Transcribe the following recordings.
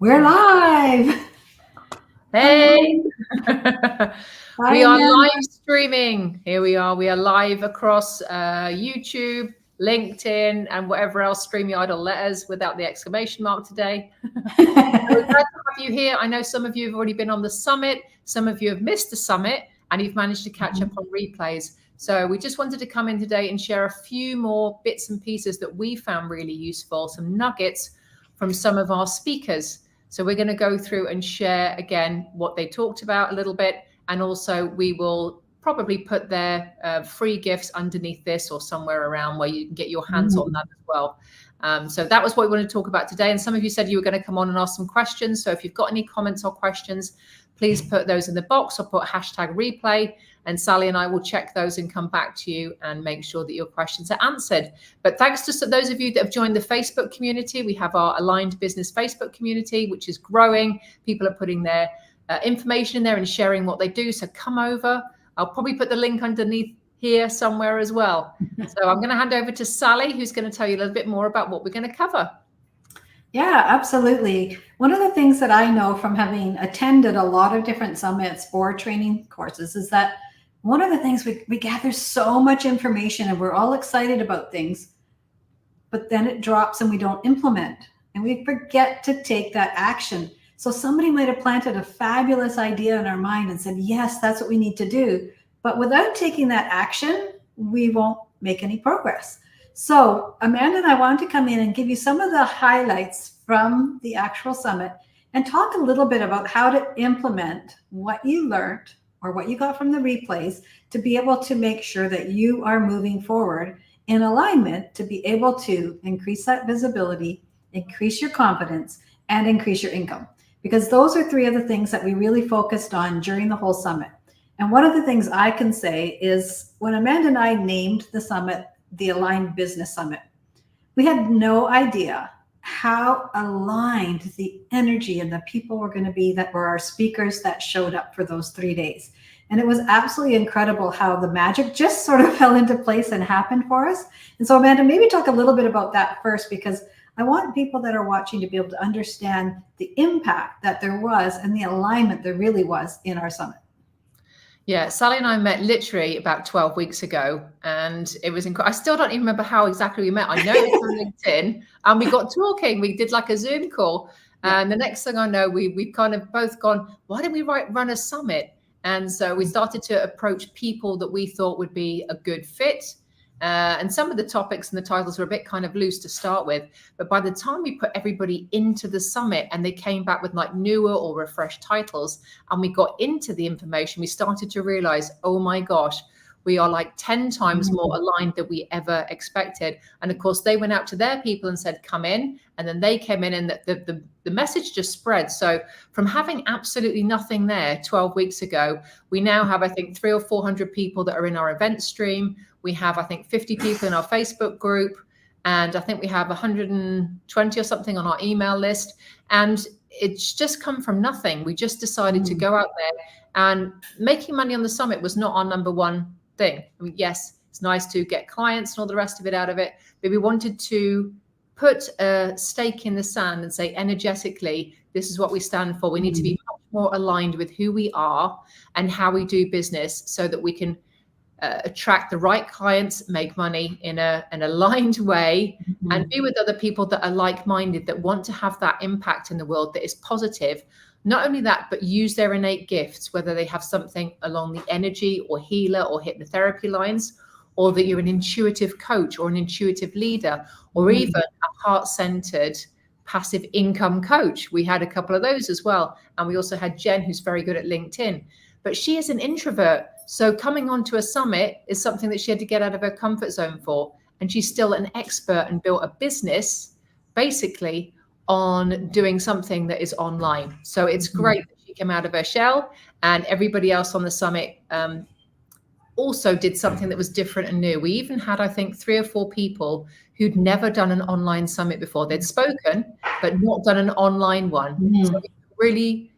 We're live. Hey, Hi, we are Amanda. live streaming. Here we are. We are live across YouTube, LinkedIn, and whatever else StreamYard will let us without the exclamation mark today. We're glad to have you here. I know some of you have already been on the summit. Some of you have missed the summit and you've managed to catch up on replays. So we just wanted to come in today and share a few more bits and pieces that we found really useful, some nuggets from some of our speakers. So we're going to go through and share again what they talked about a little bit. And also we will probably put their free gifts underneath this or somewhere around where you can get your hands on that as well. So that was what we want to talk about today. And some of you said you were going to come on and ask some questions. So if you've got any comments or questions, please put those in the box or put #replay. And Sally and I will check those and come back to you and make sure that your questions are answered. But thanks to those of you that have joined the Facebook community. We have our Aligned Business Facebook community, which is growing. People are putting their information in there and sharing what they do. So come over. I'll probably put the link underneath here somewhere as well. So I'm going to hand over to Sally, who's going to tell you a little bit more about what we're going to cover. Yeah, absolutely. One of the things that I know from having attended a lot of different summits or training courses is that one of the things we gather so much information and we're all excited about things, but then it drops and we don't implement and we forget to take that action. So somebody might have planted a fabulous idea in our mind and said, yes, that's what we need to do. But without taking that action, we won't make any progress. So Amanda and I wanted to come in and give you some of the highlights from the actual summit and talk a little bit about how to implement what you learned or what you got from the replays to be able to make sure that you are moving forward in alignment to be able to increase that visibility, increase your confidence, and increase your income. Because those are three of the things that we really focused on during the whole summit. And one of the things I can say is when Amanda and I named the summit the Aligned Business Summit, we had no idea how aligned the energy and the people were going to be that were our speakers that showed up for those 3 days. And it was absolutely incredible how the magic just sort of fell into place and happened for us. And so Amanda, maybe talk a little bit about that first, because I want people that are watching to be able to understand the impact that there was and the alignment there really was in our summit. Yeah, Sally and I met literally about 12 weeks ago, and it was incredible. I still don't even remember how exactly we met. I know it was on LinkedIn, and we got talking. We did like a Zoom call, and the next thing I know, we've kind of both gone, why don't we run a summit? And so we started to approach people that we thought would be a good fit. And some of the topics and the titles were a bit kind of loose to start with. But by the time we put everybody into the summit and they came back with like newer or refreshed titles and we got into the information, we started to realize, oh my gosh, we are like 10 times more aligned than we ever expected. And of course, they went out to their people and said, come in. And then they came in and the message just spread. So from having absolutely nothing there 12 weeks ago, we now have, I think, 300 or 400 people that are in our event stream. We have, I think, 50 people in our Facebook group. And I think we have 120 or something on our email list. And it's just come from nothing. We just decided to go out there, and making money on the summit was not our number one thing. I mean, yes, it's nice to get clients and all the rest of it out of it, but we wanted to put a stake in the sand and say energetically, this is what we stand for. We need to be much more aligned with who we are and how we do business so that we can attract the right clients, make money in an aligned way, and be with other people that are like-minded, that want to have that impact in the world that is positive. Not only that, but use their innate gifts, whether they have something along the energy or healer or hypnotherapy lines, or that you're an intuitive coach or an intuitive leader, or even a heart-centered passive income coach. We had a couple of those as well. And we also had Jen, who's very good at LinkedIn, but she is an introvert. So coming onto a summit is something that she had to get out of her comfort zone for. And she's still an expert and built a business basically on doing something that is online. So it's great that she came out of her shell, and everybody else on the summit also did something that was different and new. We even had, I think, 3 or 4 people who'd never done an online summit before. They'd spoken, but not done an online one. So we were really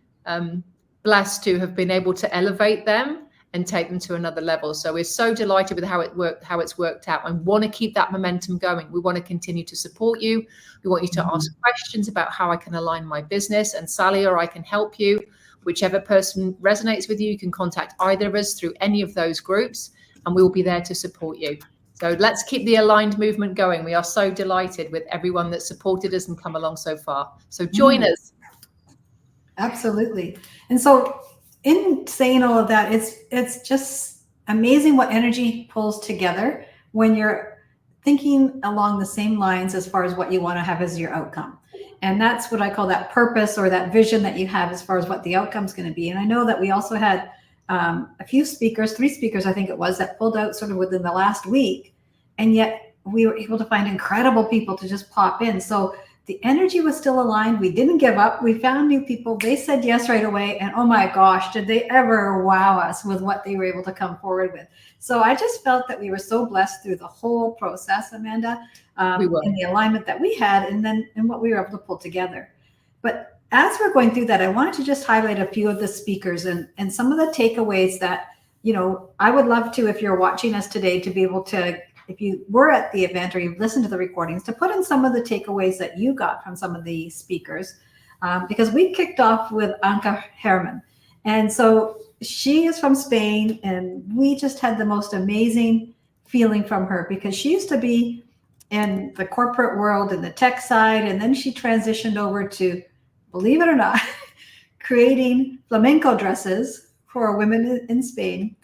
blessed to have been able to elevate them and take them to another level. So we're so delighted with how it's worked out, and want to keep that momentum going. We want to continue to support you. We want you to ask questions about how I can align my business, and Sally or I can help you. Whichever person resonates with you, you can contact either of us through any of those groups, and we will be there to support you. So let's keep the aligned movement going. We are so delighted with everyone that supported us and come along so far. So join us. Absolutely. And so in saying all of that, it's just amazing what energy pulls together when you're thinking along the same lines as far as what you want to have as your outcome. And that's what I call that purpose, or that vision that you have as far as what the outcome is going to be. And I know that we also had a few speakers, 3 speakers, I think it was, that pulled out sort of within the last week. And yet we were able to find incredible people to just pop in. So the energy was still aligned. We didn't give up. We found new people. They said yes right away. And oh my gosh, did they ever wow us with what they were able to come forward with. So I just felt that we were so blessed through the whole process, Amanda, in the alignment that we had, and then in what we were able to pull together. But as we're going through that, I wanted to just highlight a few of the speakers and some of the takeaways that, I would love to, if you're watching us today, to be able to, if you were at the event or you've listened to the recordings, to put in some of the takeaways that you got from some of the speakers, because we kicked off with Anka Herman. And so she is from Spain, and we just had the most amazing feeling from her, because she used to be in the corporate world in the tech side, and then she transitioned over to, believe it or not, creating flamenco dresses for women in Spain.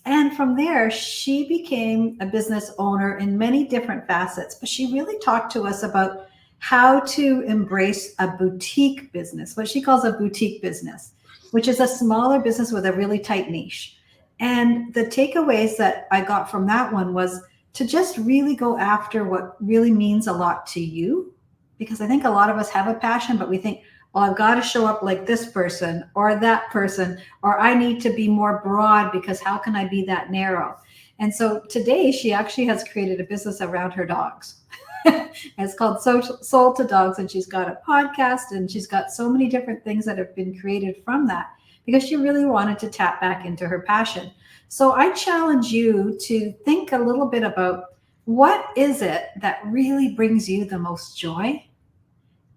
And from there, she became a business owner in many different facets. But she really talked to us about how to embrace a boutique business, what she calls a boutique business, which is a smaller business with a really tight niche. And the takeaways that I got from that one was to just really go after what really means a lot to you. Because I think a lot of us have a passion, but we think, well, I've got to show up like this person or that person, or I need to be more broad, because how can I be that narrow? And so today she actually has created a business around her dogs. It's called Soul to Dogs, and she's got a podcast, and she's got so many different things that have been created from that, because she really wanted to tap back into her passion. So I challenge you to think a little bit about, what is it that really brings you the most joy?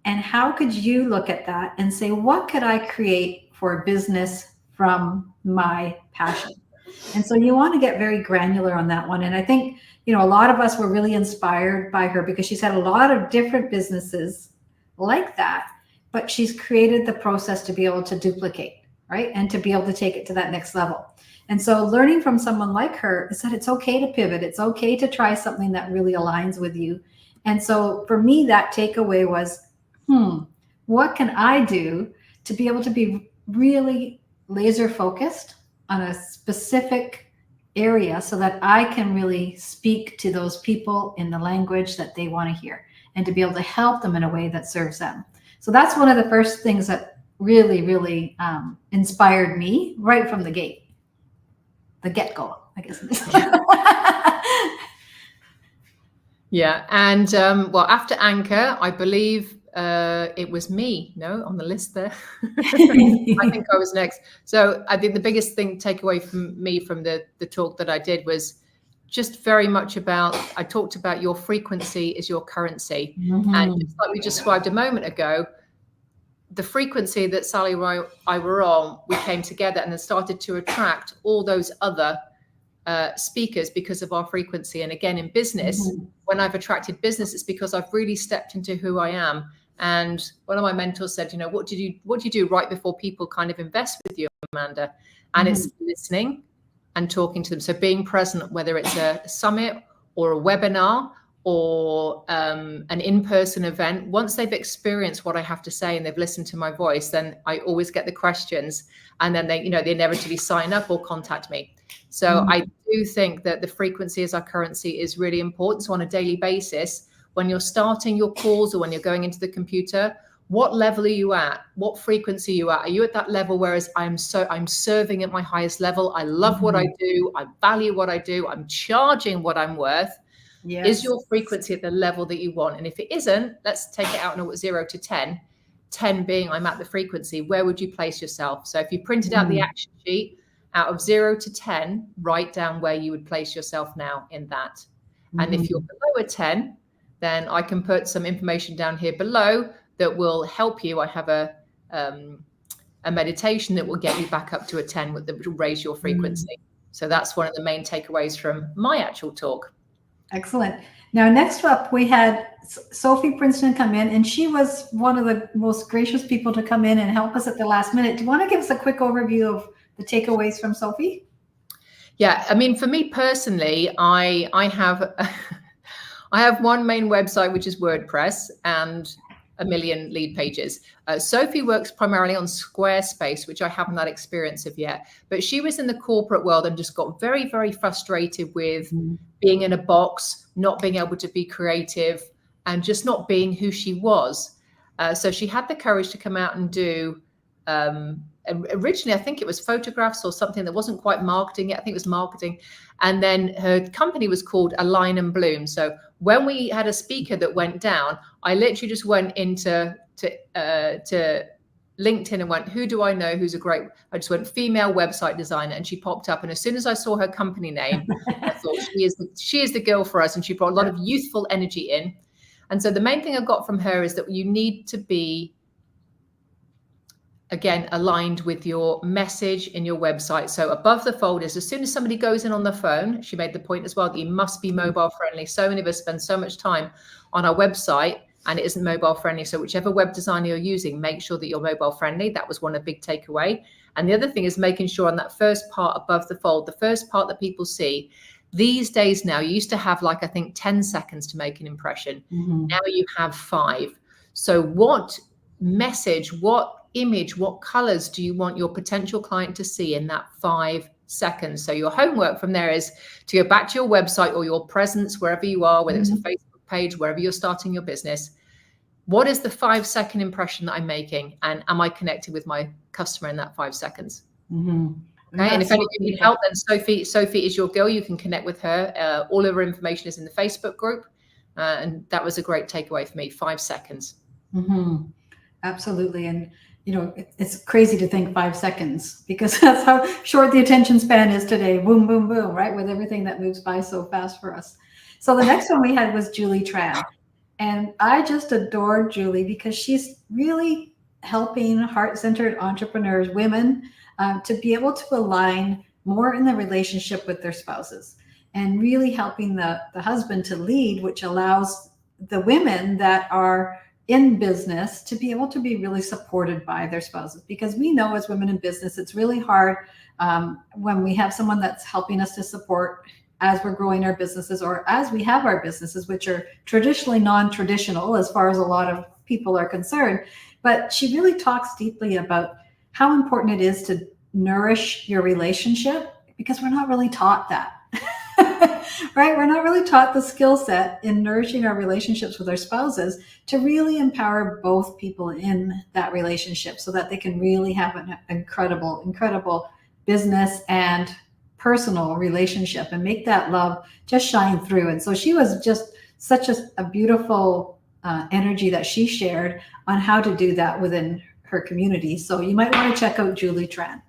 And how could you look at that and say, what could I create for a business from my passion? And so you want to get very granular on that one. And I think, a lot of us were really inspired by her, because she's had a lot of different businesses like that, but she's created the process to be able to duplicate, right? And to be able to take it to that next level. And so learning from someone like her is that it's okay to pivot. It's okay to try something that really aligns with you. And so for me, that takeaway was, what can I do to be able to be really laser focused on a specific area, so that I can really speak to those people in the language that they want to hear, and to be able to help them in a way that serves them. So that's one of the first things that really, really inspired me right from the get-go, I guess. Yeah. And well, after Anchor, I believe it was me, on the list there. I think I was next. So I think the biggest takeaway from me from the talk that I did was just very much about, I talked about your frequency is your currency. Mm-hmm. And just like we described a moment ago, the frequency that Sally and I were on, we came together and then started to attract all those other speakers because of our frequency. And again, in business, when I've attracted business, it's because I've really stepped into who I am. And one of my mentors said, what do you do right before people kind of invest with you, Amanda? And it's listening and talking to them. So being present, whether it's a summit or a webinar or an in-person event, once they've experienced what I have to say and they've listened to my voice, then I always get the questions, and then they inevitably sign up or contact me. So I do think that the frequency as our currency is really important. So on a daily basis, when you're starting your calls or when you're going into the computer, what level are you at? What frequency are you at? Are you at that level? Whereas I'm serving at my highest level. I love what I do. I value what I do. I'm charging what I'm worth. Yes. Is your frequency at the level that you want? And if it isn't, let's take it out on 0 to 10. 10 being I'm at the frequency. Where would you place yourself? So if you printed out the action sheet, out of 0 to 10, write down where you would place yourself now in that. And if you're below a 10, then I can put some information down here below that will help you. I have a meditation that will get you back up to a 10, that will raise your frequency. So that's one of the main takeaways from my actual talk. Excellent. Now, next up, we had Sophie Princeton come in, and she was one of the most gracious people to come in and help us at the last minute. Do you want to give us a quick overview of the takeaways from Sophie? Yeah, I mean, for me personally, I have I have one main website, which is WordPress, and a million lead pages. Sophie works primarily on Squarespace, which I haven't had experience of yet, but she was in the corporate world and just got very, very frustrated with being in a box, not being able to be creative, and just not being who she was. So she had the courage to come out and do, originally, I think it was photographs or something that wasn't quite marketing yet. I think it was marketing. And then her company was called Align and Bloom. So when we had a speaker that went down, I literally just went into to LinkedIn and went, who do I know who's a great, I just went female website designer, and she popped up. And as soon as I saw her company name, I thought she is the girl for us. And she brought a lot of youthful energy in. And so the main thing I got from her is that you need to be, again, aligned with your message in your website. So above the folders, as soon as somebody goes in on the phone, she made the point as well that you must be mobile friendly. So many of us spend so much time on our website and it isn't mobile friendly. So whichever web designer you're using, make sure that you're mobile friendly. That was one of the big takeaway. And the other thing is making sure on that first part above the fold, the first part that people see. These days now, you used to have like, I think 10 seconds to make an impression. Now you have 5. So what message, what image, what colors do you want your potential client to see in that 5 seconds? So your homework from there is to go back to your website or your presence, wherever you are, whether it's a Facebook page, wherever you're starting your business. What is the 5-second impression that I'm making? And am I connected with my customer in that 5 seconds? Okay. And if any of you need help, then Sophie is your girl. You can connect with her. All of her information is in the Facebook group. And that was a great takeaway for me, 5 seconds. Absolutely. And, you know, it's crazy to think 5 seconds, because that's how short the attention span is today. Boom, boom, boom, right? With everything that moves by so fast for us. So the next one we had was Julie Tran. And I just adored Julie because she's really helping heart-centered entrepreneurs, women, to be able to align more in the relationship with their spouses, and really helping the husband to lead, which allows the women that are in business to be able to be really supported by their spouses. Because we know as women in business, it's really hard when we have someone that's helping us to support as we're growing our businesses, or as we have our businesses, which are traditionally non-traditional as far as a lot of people are concerned. But she really talks deeply about how important it is to nourish your relationship, because we're not really taught that. Right? We're not really taught the skill set in nourishing our relationships with our spouses to really empower both people in that relationship so that they can really have an incredible business and personal relationship and make that love just shine through. And so she was just such a beautiful energy that she shared on how to do that within her community. So you might want to check out Julie Tran.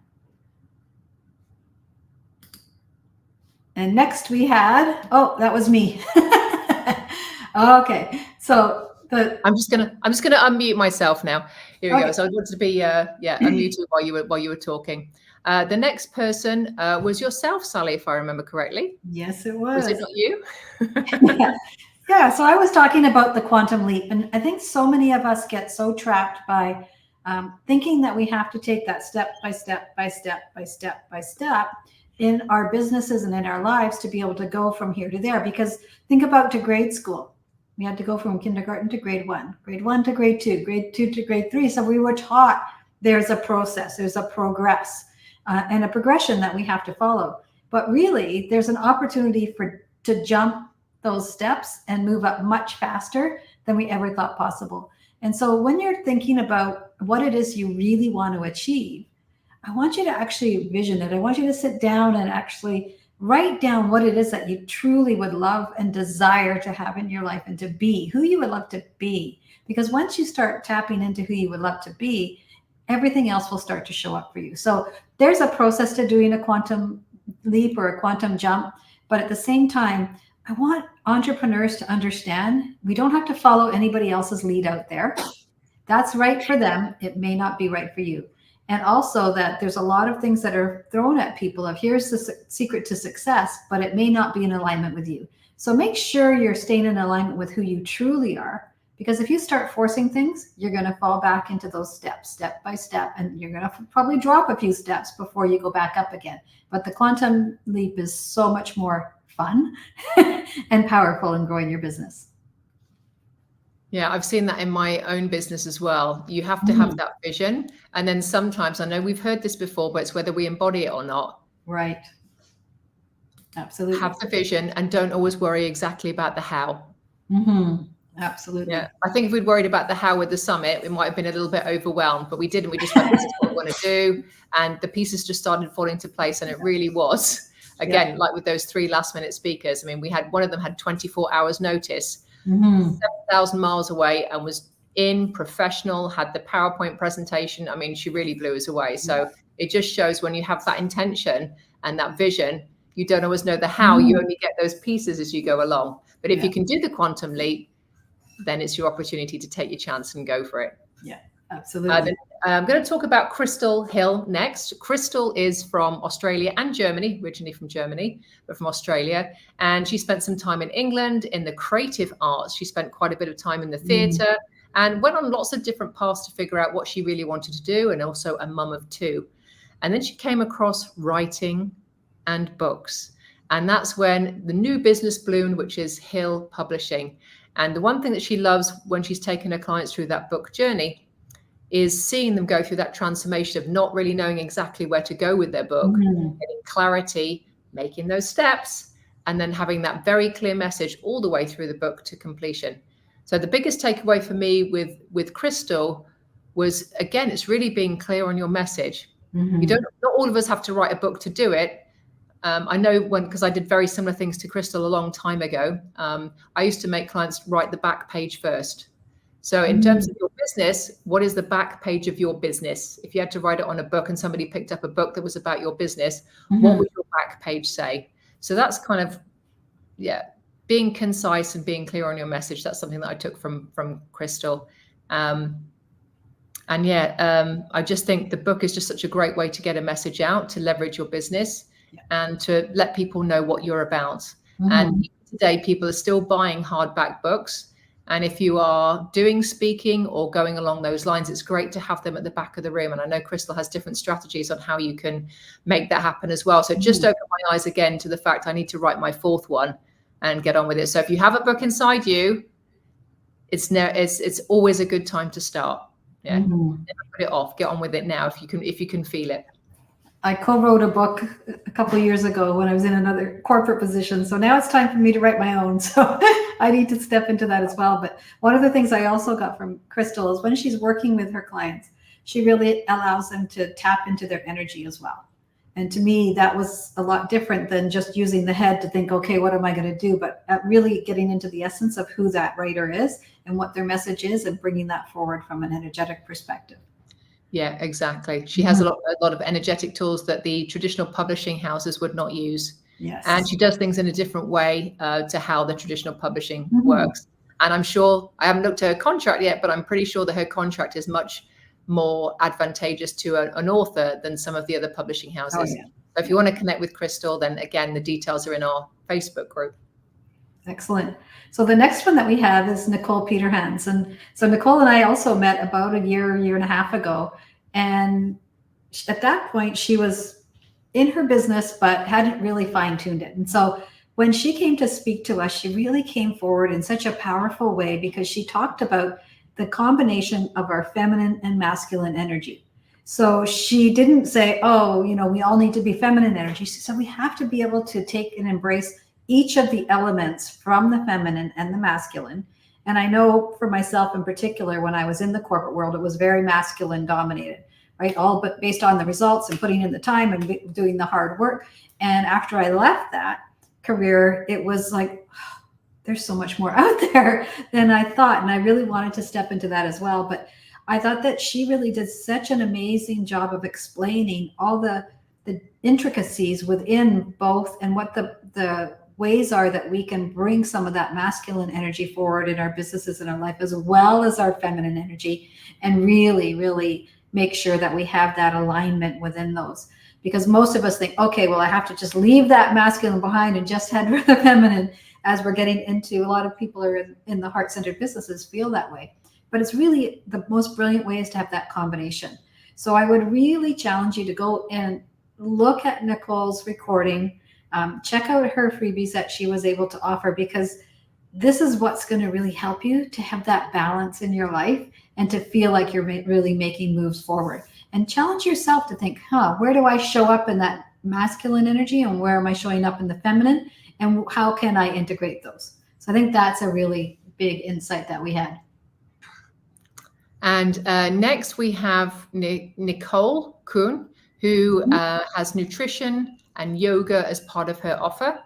And next we had, oh, that was me. Okay, so I'm just gonna unmute myself now. Here we go. So I wanted to be unmuted while you were talking. The next person was yourself, Sally, if I remember correctly. Yes, it was. Was it not you? Yeah. So I was talking about the quantum leap, and I think so many of us get so trapped by thinking that we have to take that step by step in our businesses and in our lives to be able to go from here to there. Because think about to grade school. We had to go from kindergarten to grade 1 to grade 2, grade 2 to grade 3. So we were taught there's a process, there's a progress and a progression that we have to follow. But really, there's an opportunity to jump those steps and move up much faster than we ever thought possible. And so when you're thinking about what it is you really want to achieve, I want you to actually vision it. I want you to sit down and actually write down what it is that you truly would love and desire to have in your life and to be, who you would love to be. Because once you start tapping into who you would love to be, everything else will start to show up for you. So there's a process to doing a quantum leap or a quantum jump. But at the same time, I want entrepreneurs to understand we don't have to follow anybody else's lead out there. That's right for them. It may not be right for you. And also that there's a lot of things that are thrown at people of here's the secret to success, but it may not be in alignment with you. So make sure you're staying in alignment with who you truly are. Because if you start forcing things, you're going to fall back into those steps, step by step, and you're going to probably drop a few steps before you go back up again. But the quantum leap is so much more fun and powerful in growing your business. Yeah, I've seen that in my own business as well. You have to have that vision. And then sometimes, I know we've heard this before, but it's whether we embody it or not. Right. Absolutely. Have the vision and don't always worry exactly about the how. Absolutely. Yeah, I think if we'd worried about the how with the summit, we might have been a little bit overwhelmed, but we didn't. We just went, this is what we want to do. And the pieces just started falling into place. And it really was, again, like with those 3 last minute speakers. I mean, we had one of them had 24 hours notice, 7,000 miles away, and was in professional, had the PowerPoint presentation. I mean, she really blew us away. So it just shows when you have that intention and that vision, you don't always know the how, you only get those pieces as you go along. But if you can do the quantum leap, then it's your opportunity to take your chance and go for it. Yeah, absolutely. I'm going to talk about Crystal Hill next. Crystal is from Australia and Germany, originally from Germany, but from Australia. And she spent some time in England in the creative arts. She spent quite a bit of time in the theatre and went on lots of different paths to figure out what she really wanted to do, and also a mum of 2. And then she came across writing and books. And that's when the new business bloomed, which is Hill Publishing. And the one thing that she loves when she's taken her clients through that book journey is seeing them go through that transformation of not really knowing exactly where to go with their book, getting clarity, making those steps, and then having that very clear message all the way through the book to completion. So the biggest takeaway for me with Crystal was, again, it's really being clear on your message. Not all of us have to write a book to do it. I know because I did very similar things to Crystal a long time ago. I used to make clients write the back page first. So in terms of your business, what is the back page of your business? If you had to write it on a book and somebody picked up a book that was about your business, what would your back page say? So that's kind of, being concise and being clear on your message. That's something that I took from Crystal. I just think the book is just such a great way to get a message out, to leverage your business and to let people know what you're about. And today, people are still buying hardback books. And if you are doing speaking or going along those lines, it's great to have them at the back of the room. And I know Crystal has different strategies on how you can make that happen as well. So just open my eyes again to the fact I need to write my 4th one and get on with it. So if you have a book inside you, it's always a good time to start. Never put it off. Get on with it now if you can feel it. I co-wrote a book a couple of years ago when I was in another corporate position. So now it's time for me to write my own. So I need to step into that as well. But one of the things I also got from Crystal is when she's working with her clients, she really allows them to tap into their energy as well. And to me, that was a lot different than just using the head to think, okay, what am I going to do? But really getting into the essence of who that writer is and what their message is and bringing that forward from an energetic perspective. Yeah, exactly. She has a lot of energetic tools that the traditional publishing houses would not use. Yes. And she does things in a different way to how the traditional publishing works. And I'm sure, I haven't looked at her contract yet, but I'm pretty sure that her contract is much more advantageous to an author than some of the other publishing houses. So if you want to connect with Crystal, then again, the details are in our Facebook group. Excellent. So the next one that we have is Nicole Peterhans. And so Nicole and I also met about a year and a half ago. And at that point, she was in her business, but hadn't really fine-tuned it. And so when she came to speak to us, she really came forward in such a powerful way because she talked about the combination of our feminine and masculine energy. So she didn't say, we all need to be feminine energy. She said, we have to be able to take and embrace each of the elements from the feminine and the masculine. And I know for myself in particular, when I was in the corporate world, it was very masculine dominated, right? All but based on the results and putting in the time and doing the hard work. And after I left that career, it was like, there's so much more out there than I thought. And I really wanted to step into that as well. But I thought that she really did such an amazing job of explaining all the intricacies within both, and what the ways are that we can bring some of that masculine energy forward in our businesses and our life, as well as our feminine energy, and really, really make sure that we have that alignment within those. Because most of us think, okay, well, I have to just leave that masculine behind and just head for the feminine, as we're getting into, a lot of people are in the heart-centered businesses feel that way. But it's really the most brilliant way is to have that combination. So I would really challenge you to go and look at Nicole's recording, check out her freebies that she was able to offer, because this is what's going to really help you to have that balance in your life and to feel like you're really making moves forward. And challenge yourself to think, where do I show up in that masculine energy, and where am I showing up in the feminine, and how can I integrate those? So I think that's a really big insight that we had. And next we have Nicole Kuhn, who has nutrition and yoga as part of her offer.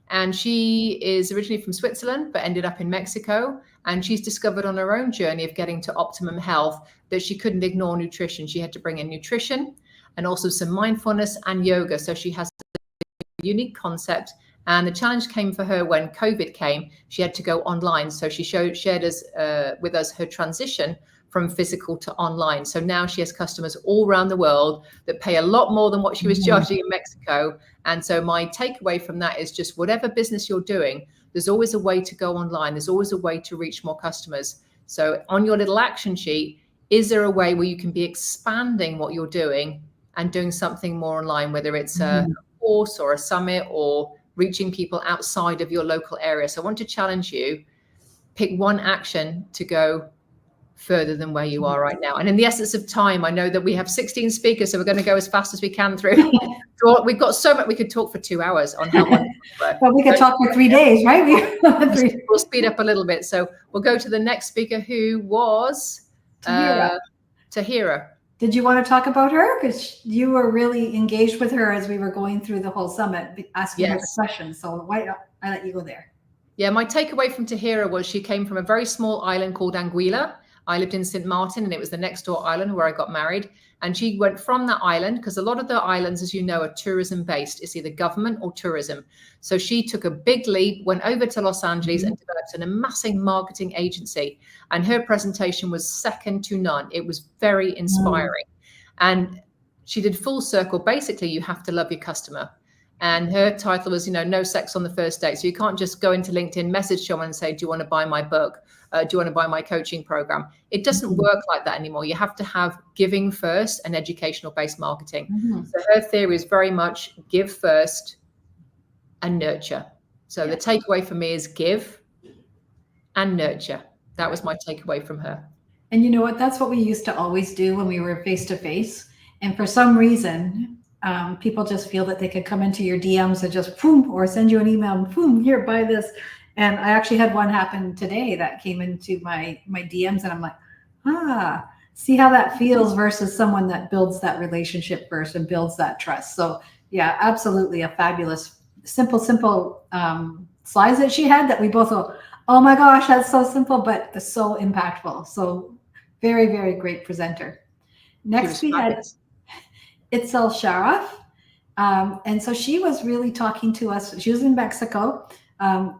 And she is originally from Switzerland, but ended up in Mexico. And she's discovered on her own journey of getting to optimum health that she couldn't ignore nutrition. She had to bring in nutrition and also some mindfulness and yoga. So she has a unique concept. And the challenge came for her when COVID came. She had to go online. So she shared with us her transition from physical to online. So now she has customers all around the world that pay a lot more than what she was charging in Mexico. And so my takeaway from that is just whatever business you're doing, there's always a way to go online. There's always a way to reach more customers. So on your little action sheet, is there a way where you can be expanding what you're doing and doing something more online, whether it's a course or a summit or reaching people outside of your local area? So I want to challenge you, pick one action to go further than where you are right now. And in the essence of time, I know that we have 16 speakers, so we're going to go as fast as we can through. We've got so much, we could talk for 2 hours on how much. Well, we could talk for 3 days, right? We'll speed up a little bit. So we'll go to the next speaker, who was Tahira. Did you want to talk about her? Because you were really engaged with her as we were going through the whole summit, asking her questions. So why don't I let you go there? Yeah, my takeaway from Tahira was she came from a very small island called Anguilla. I lived in St. Martin, and it was the next door island where I got married. And she went from that island, because a lot of the islands, as you know, are tourism based. It's either government or tourism. So she took a big leap, went over to Los Angeles and developed an amassing marketing agency. And her presentation was second to none. It was very inspiring. And she did full circle. Basically, you have to love your customer. And her title was, no sex on the first date. So you can't just go into LinkedIn, message someone and say, do you want to buy my book? Do you want to buy my coaching program? It doesn't work like that anymore. You have to have giving first and educational based marketing. So her theory is very much give first and nurture. So the takeaway for me is give and nurture. That was my takeaway from her. And you know what? That's what we used to always do when we were face to face. And for some reason, people just feel that they could come into your DMs and just boom, or send you an email and boom, here, buy this. And I actually had one happen today that came into my DMs, and I'm like, see how that feels versus someone that builds that relationship first and builds that trust. So yeah, absolutely a fabulous, simple slides that she had that we both go, oh my gosh, that's so simple, but so impactful. So very, very great presenter. Next we had Itzel Sharaf. And so she was really talking to us. She was in Mexico.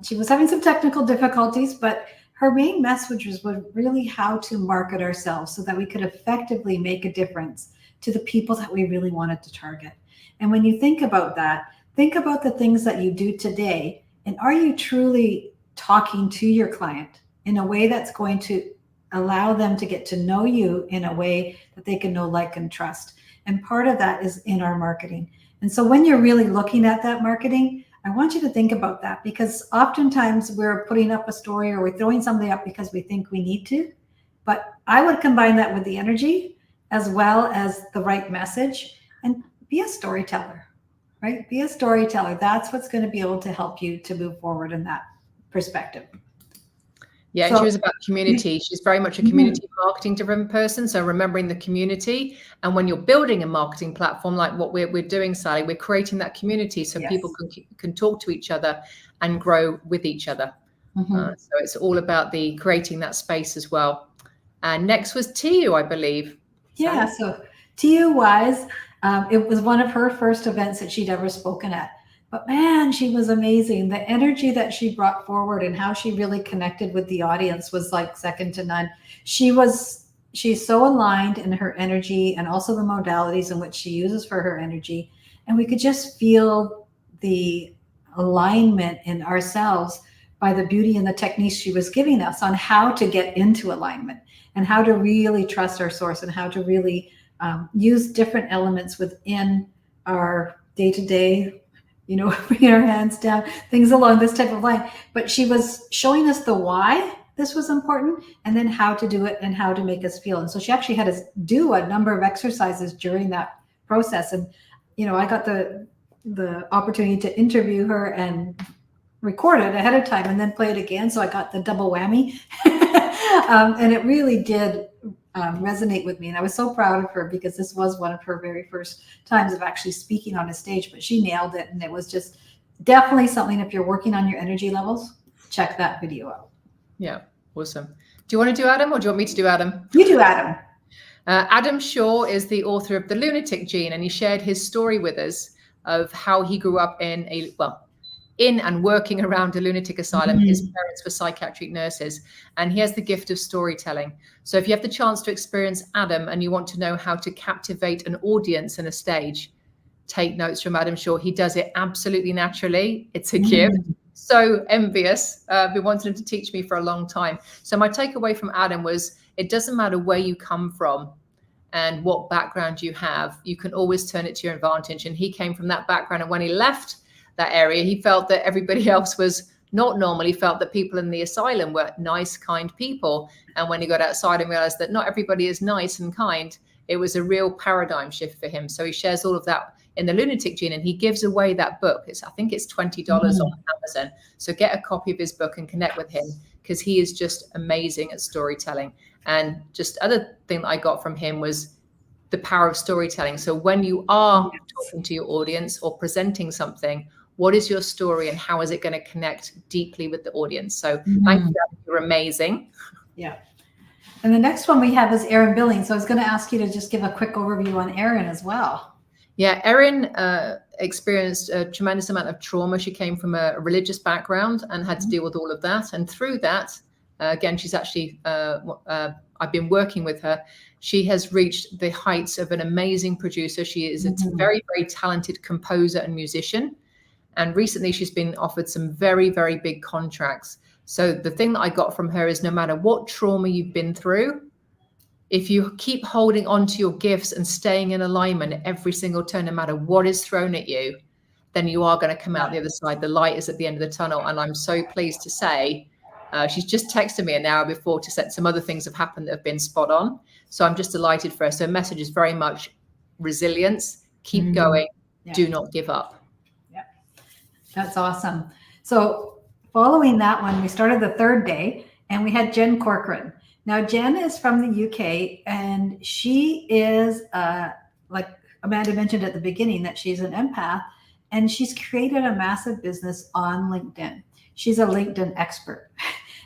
She was having some technical difficulties, but her main message was really how to market ourselves so that we could effectively make a difference to the people that we really wanted to target. And when you think about that, think about the things that you do today. And are you truly talking to your client in a way that's going to allow them to get to know you in a way that they can know, like, and trust? And part of that is in our marketing. And so when you're really looking at that marketing, I want you to think about that, because oftentimes we're putting up a story or we're throwing something up because we think we need to. But I would combine that with the energy as well as the right message, and be a storyteller, right? Be a storyteller. That's what's going to be able to help you to move forward in that perspective. Yeah, so, she was about community. She's very much a community marketing driven person. So remembering the community. And when you're building a marketing platform like what we're doing, Sally, we're creating that community so people can talk to each other and grow with each other. So it's all about creating that space as well. And next was TU, I believe. Yeah, so TU Wise, it was one of her first events that she'd ever spoken at. But man, she was amazing. The energy that she brought forward and how she really connected with the audience was like second to none. She's so aligned in her energy and also the modalities in which she uses for her energy. And we could just feel the alignment in ourselves by the beauty and the techniques she was giving us on how to get into alignment and how to really trust our source and how to really use different elements within our day-to-day, bringing our hands down, things along this type of line. But she was showing us the why this was important and then how to do it and how to make us feel. And so she actually had us do a number of exercises during that process. And, I got the opportunity to interview her and record it ahead of time and then play it again. So I got the double whammy. And it really did resonate with me. And I was so proud of her because this was one of her very first times of actually speaking on a stage, but she nailed it. And it was just definitely something, if you're working on your energy levels, check that video out. Yeah, awesome. Do you want to do Adam or do you want me to do Adam? You do Adam. Adam Shaw is the author of The Lunatic Gene, and he shared his story with us of how he grew up in and working around a lunatic asylum. Mm-hmm. His parents were psychiatric nurses, and he has the gift of storytelling. So if you have the chance to experience Adam and you want to know how to captivate an audience in a stage, take notes from Adam Shaw. He does it absolutely naturally. It's a gift. So envious. I've been wanting him to teach me for a long time. So my takeaway from Adam was, it doesn't matter where you come from and what background you have, you can always turn it to your advantage. And he came from that background. And when he left that area, he felt that everybody else was not normal. He felt that people in the asylum were nice, kind people. And when he got outside and realized that not everybody is nice and kind, it was a real paradigm shift for him. So he shares all of that in The Lunatic Gene, and he gives away that book. I think it's $20 on Amazon. So get a copy of his book and connect with him, because he is just amazing at storytelling. And just other thing that I got from him was the power of storytelling. So when you are talking to your audience or presenting something, what is your story and how is it going to connect deeply with the audience? So thank you. You're amazing. Yeah. And the next one we have is Erin Billings. So I was going to ask you to just give a quick overview on Erin as well. Yeah, Erin experienced a tremendous amount of trauma. She came from a religious background and had to deal with all of that. And through that, again, she's actually, I've been working with her. She has reached the heights of an amazing producer. She is a very, very talented composer and musician. And recently she's been offered some very, very big contracts. So the thing that I got from her is, no matter what trauma you've been through, if you keep holding on to your gifts and staying in alignment at every single turn, no matter what is thrown at you, then you are going to come out the other side. The light is at the end of the tunnel. And I'm so pleased to say, she's just texted me an hour before to set some other things have happened that have been spot on. So I'm just delighted for her. So her message is very much resilience, keep going, do not give up. Yeah, that's awesome. So following that one, we started the third day and we had Jen Corcoran. Now, Jen is from the UK, and she is, like Amanda mentioned at the beginning, that she's an empath, and she's created a massive business on LinkedIn. She's a LinkedIn expert.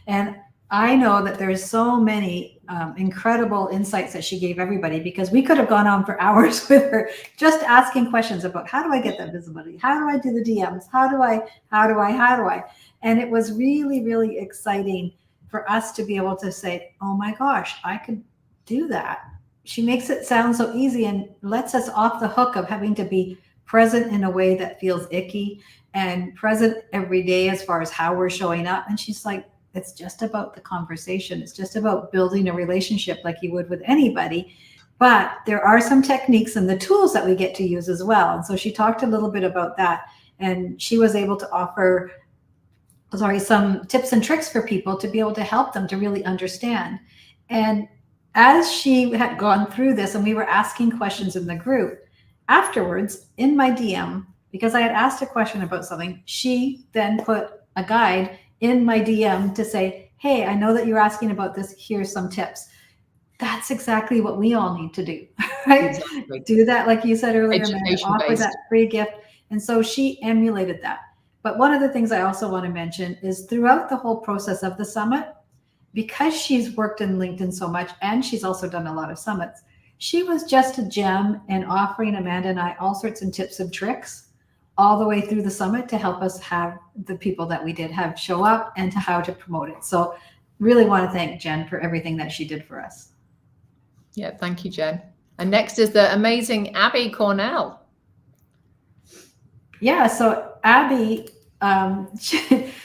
And I know that there's so many incredible insights that she gave everybody, because we could have gone on for hours with her just asking questions about, how do I get that visibility? How do I do the DMs? How do I? And it was really, really exciting for us to be able to say, oh my gosh, I could do that. She makes it sound so easy and lets us off the hook of having to be present in a way that feels icky, and present every day as far as how we're showing up. And she's like, it's just about the conversation. It's just about building a relationship like you would with anybody. But there are some techniques and the tools that we get to use as well. And so she talked a little bit about that. And she was able to offer some tips and tricks for people to be able to help them to really understand. And as she had gone through this and we were asking questions in the group, afterwards in my DM, because I had asked a question about something, she then put a guide in my DM to say, hey, I know that you're asking about this. Here's some tips. That's exactly what we all need to do, right? Exactly. Do that, like you said earlier, offer that free gift. And so she emulated that. But one of the things I also want to mention is, throughout the whole process of the summit, because she's worked in LinkedIn so much, and she's also done a lot of summits, she was just a gem in offering Amanda and I all sorts of tips and tricks all the way through the summit to help us have the people that we did have show up and to how to promote it. So really want to thank Jen for everything that she did for us. Yeah, thank you, Jen. And next is the amazing Abby Cornell. Yeah, so Abby,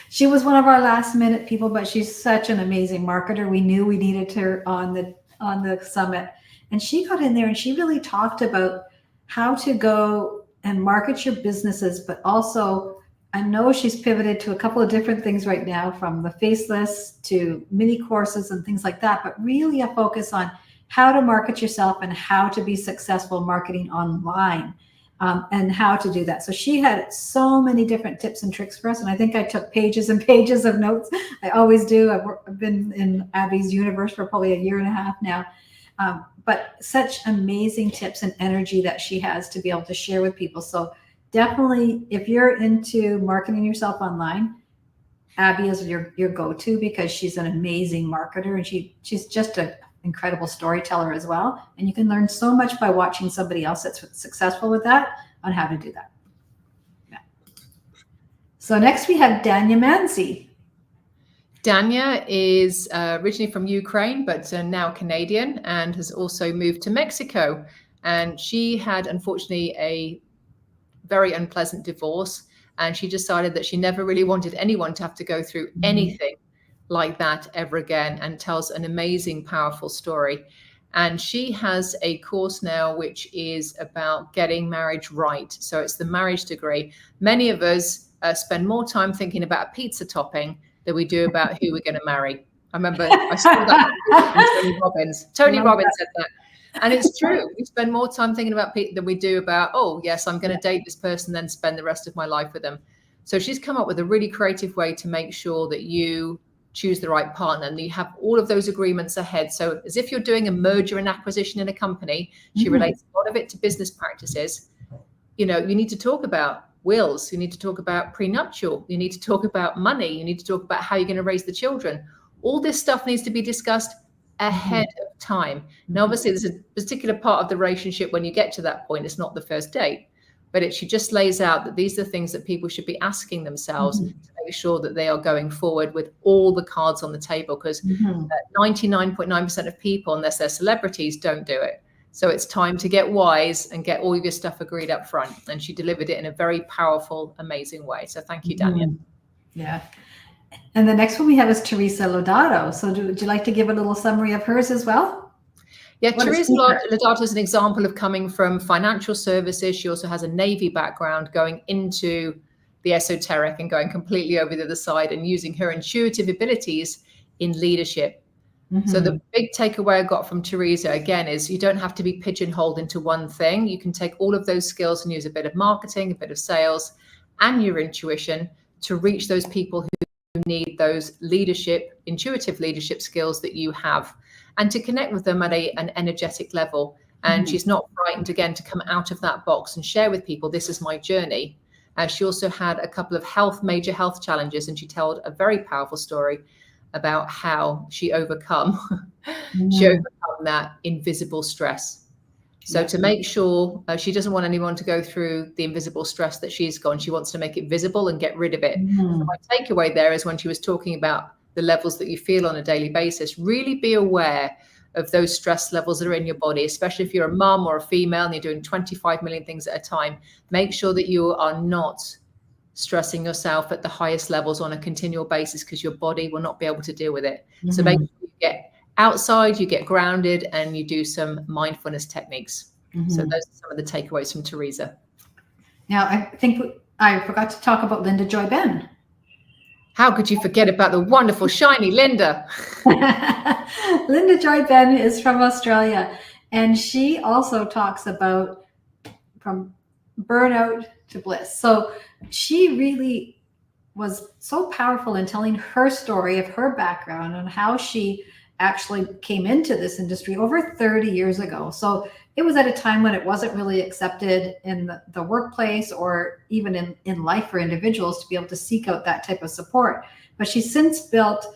she was one of our last minute people, but she's such an amazing marketer. We knew we needed her on the summit, and she got in there and she really talked about how to go and market your businesses, but also I know she's pivoted to a couple of different things right now, from the faceless to mini courses and things like that, but really a focus on how to market yourself and how to be successful marketing online. And how to do that. So she had so many different tips and tricks for us. And I think I took pages and pages of notes. I always do. I've been in Abby's universe for probably a year and a half now. But such amazing tips and energy that she has to be able to share with people. So definitely, if you're into marketing yourself online, Abby is your go-to, because she's an amazing marketer, and she's just an incredible storyteller as well. And you can learn so much by watching somebody else that's successful with that on how to do that. Yeah. So next we have Danya Manzi. Danya is originally from Ukraine, but now Canadian, and has also moved to Mexico. And she had, unfortunately, a very unpleasant divorce. And she decided that she never really wanted anyone to have to go through anything like that ever again, and tells an amazing, powerful story. And she has a course now which is about getting marriage right. So it's the marriage degree. Many of us spend more time thinking about a pizza topping than we do about who we're going to marry. I remember I saw that from Tony Robbins. Tony Robbins said that. And it's true. We spend more time thinking about people than we do about, oh, yes, I'm going to date this person, then spend the rest of my life with them. So she's come up with a really creative way to make sure that you choose the right partner, and you have all of those agreements ahead. So as if you're doing a merger and acquisition in a company, she relates a lot of it to business practices. You know, you need to talk about wills, you need to talk about prenuptial, you need to talk about money, you need to talk about how you're going to raise the children. All this stuff needs to be discussed ahead of time. Now, obviously, there's a particular part of the relationship when you get to that point, it's not the first date, but she just lays out that these are things that people should be asking themselves to make sure that they are going forward with all the cards on the table, because 99.9% of people, unless they're celebrities, don't do it. So it's time to get wise and get all of your stuff agreed up front. And she delivered it in a very powerful, amazing way. So thank you, Danya. Yeah. And the next one we have is Teresa Lodato. So would you like to give a little summary of hers as well? Yeah, Teresa Lodato is an example of coming from financial services. She also has a Navy background, going into the esoteric and going completely over the other side, and using her intuitive abilities in leadership. So the big takeaway I got from Teresa, again, is you don't have to be pigeonholed into one thing. You can take all of those skills and use a bit of marketing, a bit of sales, and your intuition to reach those people who need those leadership, intuitive leadership skills that you have, and to connect with them at an energetic level. And she's not frightened, again, to come out of that box and share with people, this is my journey. She also had a couple of major health challenges, and she told a very powerful story about how she overcome that invisible stress. So to make sure she doesn't want anyone to go through the invisible stress that she's gone, she wants to make it visible and get rid of it. So my takeaway there is, when she was talking about the levels that you feel on a daily basis, really be aware of those stress levels that are in your body, especially if you're a mum or a female and you're doing 25 million things at a time. Make sure that you are not stressing yourself at the highest levels on a continual basis, because your body will not be able to deal with it. So make sure you get outside, you get grounded, and you do some mindfulness techniques. So those are some of the takeaways from Teresa. Now, I think I forgot to talk about Linda Joy Ben. How could you forget about the wonderful, shiny Linda? Linda Joy Ben is from Australia, and she also talks about from burnout to bliss. So she really was so powerful in telling her story of her background and how she actually came into this industry over 30 years ago. So it was at a time when it wasn't really accepted in the workplace or even in life for individuals to be able to seek out that type of support. But she's since built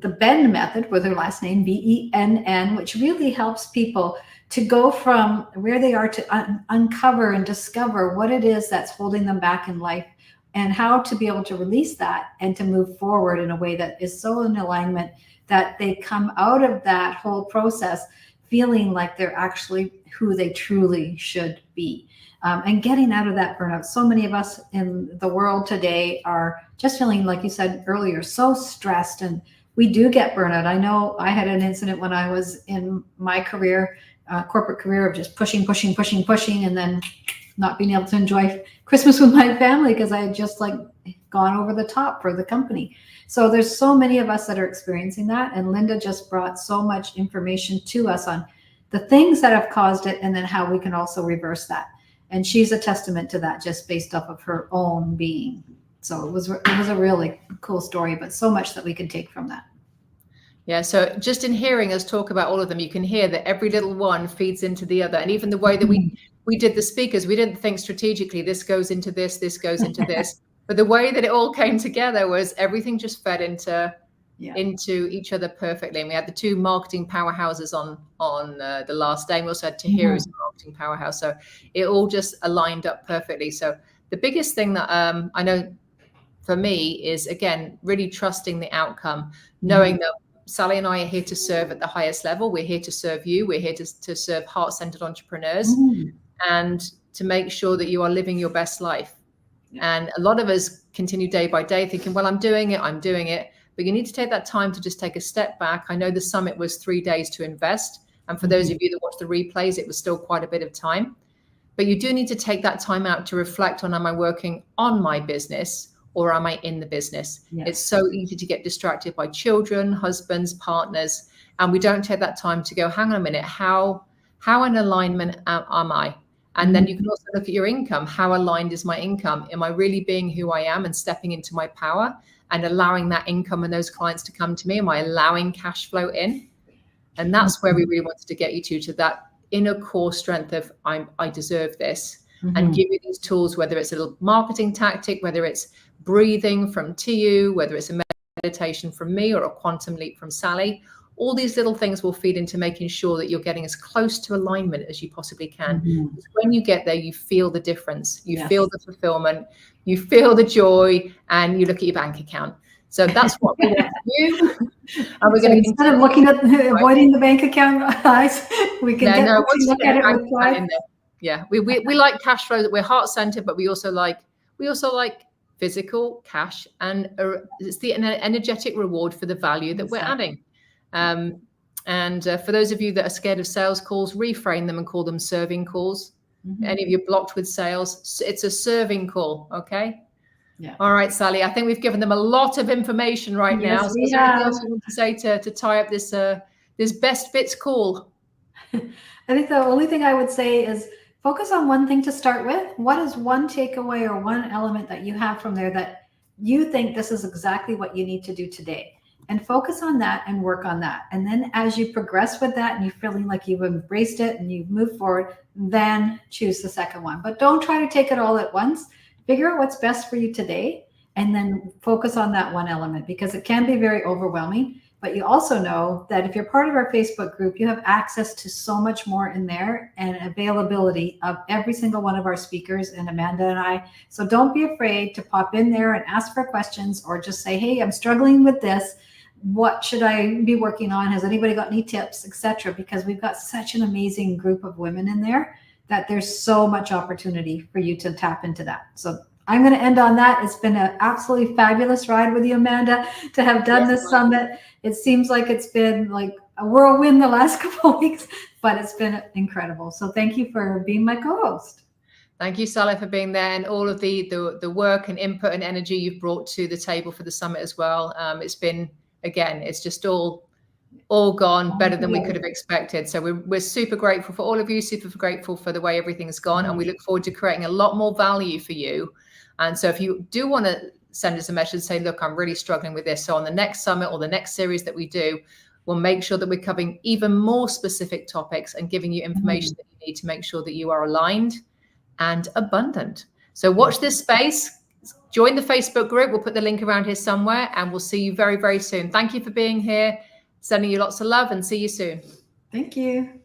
the BENN method with her last name, BENN, which really helps people to go from where they are to uncover and discover what it is that's holding them back in life, and how to be able to release that and to move forward in a way that is so in alignment that they come out of that whole process feeling like they're actually who they truly should be. And getting out of that burnout. So many of us in the world today are just feeling, like you said earlier, so stressed, and we do get burnout. I know I had an incident when I was in my career, corporate career, of just pushing, and then not being able to enjoy Christmas with my family because I had just like gone over the top for the company. So there's so many of us that are experiencing that. And Linda just brought so much information to us on the things that have caused it, and then how we can also reverse that. And she's a testament to that, just based off of her own being. So it was a really cool story, but so much that we can take from that. Yeah, so just in hearing us talk about all of them, you can hear that every little one feeds into the other. And even the way that we did the speakers, we didn't think strategically, this goes into this goes into this. But the way that it all came together was everything just fed into each other perfectly. And we had the two marketing powerhouses on the last day. And we also had Tahira's marketing powerhouse. So it all just aligned up perfectly. So the biggest thing that I know for me is, again, really trusting the outcome, knowing that Sally and I are here to serve at the highest level. We're here to serve you. We're here to serve heart-centered entrepreneurs and to make sure that you are living your best life. And a lot of us continue day by day thinking, well, I'm doing it. But you need to take that time to just take a step back. I know the summit was 3 days to invest. And for those of you that watch the replays, it was still quite a bit of time. But you do need to take that time out to reflect on, am I working on my business or am I in the business? Yes. It's so easy to get distracted by children, husbands, partners. And we don't take that time to go, hang on a minute, how in alignment am I? And then you can also look at your income. How aligned is my income? Am I really being who I am and stepping into my power and allowing that income and those clients to come to me? Am I allowing cash flow in? And that's where we really wanted to get you to that inner core strength of I deserve this, and give you these tools, whether it's a little marketing tactic, whether it's breathing from TU, whether it's a meditation from me or a quantum leap from Sally. All these little things will feed into making sure that you're getting as close to alignment as you possibly can. Because when you get there, you feel the difference. You feel the fulfillment, you feel the joy, and you look at your bank account. So that's what we want to do. And we're going to, instead of looking at avoiding the bank account eyes, we can look at it with pride. Yeah, we like cash flow, that we're heart centered, but we also like physical cash, and it's the energetic reward for the value that we're adding. And for those of you that are scared of sales calls, reframe them and call them serving calls. Any of you blocked with sales, it's a serving call. Okay. Yeah. All right, Sally, I think we've given them a lot of information right now. So is there anything else you want to say to tie up this best bits call? I think the only thing I would say is focus on one thing to start with. What is one takeaway or one element that you have from there that you think this is exactly what you need to do today? And focus on that and work on that. And then as you progress with that and you're feeling like you've embraced it and you've moved forward, then choose the second one. But don't try to take it all at once. Figure out what's best for you today and then focus on that one element, because it can be very overwhelming. But you also know that if you're part of our Facebook group, you have access to so much more in there and availability of every single one of our speakers and Amanda and I. So don't be afraid to pop in there and ask for questions, or just say, hey, I'm struggling with this. What should I be working on? Has anybody got any tips, etc.? Because we've got such an amazing group of women in there that there's so much opportunity for you to tap into that. So I'm going to end on that. It's been an absolutely fabulous ride with you, Amanda, to have done this summit. It seems like it's been like a whirlwind the last couple of weeks, but it's been incredible. So thank you for being my co-host. Thank you, Sally, for being there, and all of the work and input and energy you've brought to the table for the summit as well. It's been, again, it's just all gone better than we could have expected. So we're super grateful for all of you, super grateful for the way everything's gone. And we look forward to creating a lot more value for you. And so if you do want to send us a message and say, look, I'm really struggling with this. So on the next summit or the next series that we do, we'll make sure that we're covering even more specific topics and giving you information that you need to make sure that you are aligned and abundant. So watch this space. Join the Facebook group. We'll put the link around here somewhere, and we'll see you very, very soon. Thank you for being here. Sending you lots of love, and see you soon. Thank you.